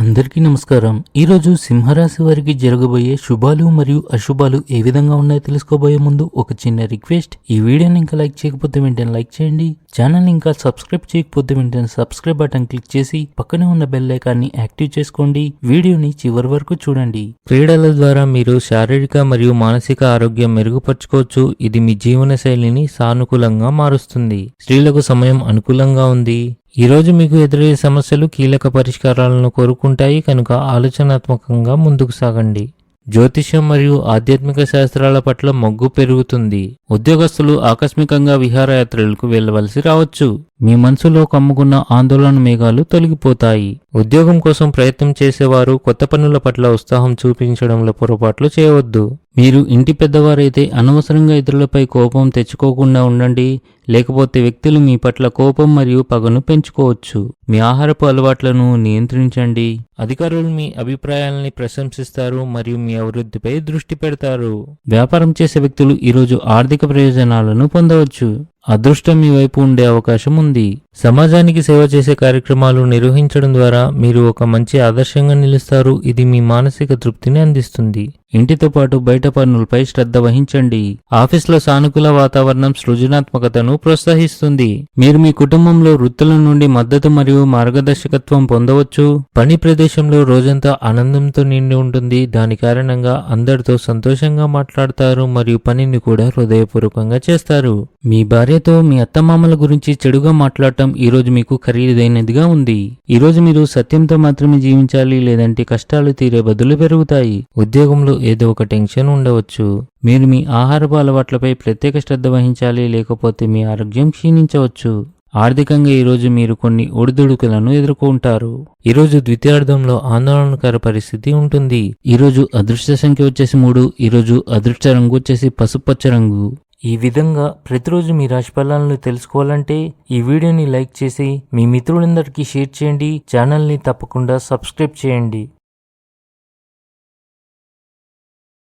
అందరికీ నమస్కారం. ఈరోజు సింహరాశి వారికి జరగబోయే శుభాలు మరియు అశుభాలు ఏ విధంగా ఉన్నాయో తెలుసుకోబోయే ముందు ఒక చిన్న రిక్వెస్ట్. ఈ వీడియోని ఇంకా లైక్ చేయకపోతే వెంటనే లైక్ చేయండి. ఛానల్ ఇంకా సబ్స్క్రైబ్ చేయకపోతే వెంటనే సబ్స్క్రైబ్ బటన్ క్లిక్ చేసి పక్కనే ఉన్న బెల్ ఐకాన్ని యాక్టివ్ చేసుకోండి. వీడియోని చివరి వరకు చూడండి. క్రీడల ద్వారా మీరు శారీరక మరియు మానసిక ఆరోగ్యం మెరుగుపరచుకోవచ్చు. ఇది మీ జీవన శైలిని సానుకూలంగా మారుస్తుంది. స్త్రీలకు సమయం అనుకూలంగా ఉంది. ఈ రోజు మీకు ఎదురయ్యే సమస్యలు కీలక పరిష్కారాలను కోరుకుంటాయి కనుక ఆలోచనాత్మకంగా ముందుకు సాగండి. జ్యోతిష్యం మరియు ఆధ్యాత్మిక శాస్త్రాల పట్ల మొగ్గు పెరుగుతుంది. ఉద్యోగస్తులు ఆకస్మికంగా విహారయాత్రలకు వెళ్లవలసి రావచ్చు. మీ మనసులో కమ్ముకున్న ఆందోళన మేఘాలు తొలగిపోతాయి. ఉద్యోగం కోసం ప్రయత్నం చేసేవారు కొత్త పనుల పట్ల ఉత్సాహం చూపించడంలో పొరపాట్లు చేయవద్దు. మీరు ఇంటి పెద్దవారైతే అనవసరంగా ఇతరులపై కోపం తెచ్చుకోకుండా ఉండండి, లేకపోతే వ్యక్తులు మీ పట్ల కోపం మరియు పగను పెంచుకోవచ్చు. మీ ఆహారపు అలవాట్లను నియంత్రించండి. అధికారులు మీ అభిప్రాయాలని ప్రశంసిస్తారు మరియు మీ అభివృద్ధిపై దృష్టి పెడతారు. వ్యాపారం చేసే వ్యక్తులు ఈరోజు ఆర్థిక ప్రయోజనాలను పొందవచ్చు. అదృష్టం మీ వైపు ఉండే అవకాశం ఉంది. సమాజానికి సేవ చేసే కార్యక్రమాలు నిర్వహించడం ద్వారా మీరు ఒక మంచి ఆదర్శంగా నిలుస్తారు. ఇది మీ మానసిక తృప్తిని అందిస్తుంది. ఇంటితో పాటు బయట పనులపై శ్రద్ధ వహించండి. ఆఫీస్లో సానుకూల వాతావరణం సృజనాత్మకతను ప్రోత్సహిస్తుంది. మీరు మీ కుటుంబంలో వృత్తుల నుండి మద్దతు మరియు మార్గదర్శకత్వం పొందవచ్చు. పని ప్రదేశంలో రోజంతా ఆనందంతో నిండి ఉంటుంది. దాని కారణంగా అందరితో సంతోషంగా మాట్లాడతారు మరియు పనిని కూడా హృదయపూర్వకంగా చేస్తారు. మీ భార్యతో మీ అత్తమామల గురించి చెడుగా మాట్లాడటం ఈరోజు మీకు ఖరీదైనదిగా ఉంది. ఈరోజు మీరు సత్యంతో మాత్రమే జీవించాలి, లేదంటే కష్టాలు తీరే బదులు పెరుగుతాయి. ఉద్యోగంలో ఏదో ఒక టెన్షన్ ఉండవచ్చు. మీరు మీ ఆహారపు అలవాట్లపై ప్రత్యేక శ్రద్ధ వహించాలి, లేకపోతే మీ ఆరోగ్యం క్షీణించవచ్చు. ఆర్థికంగా ఈరోజు మీరు కొన్ని ఒడిదుడుకులను ఎదుర్కొంటారు. ఈరోజు ద్వితీయార్థంలో ఆందోళనకర పరిస్థితి ఉంటుంది. ఈరోజు అదృష్ట సంఖ్య వచ్చేసి 3. ఈరోజు అదృష్ట రంగు వచ్చేసి పసుపచ్చ రంగు. ఈ విధంగా ప్రతిరోజు మీ రాశి ఫలాలను తెలుసుకోవాలంటే ఈ వీడియోని లైక్ చేసి మీ మిత్రులందరికీ షేర్ చేయండి. ఛానల్ని తప్పకుండా సబ్స్క్రైబ్ చేయండి.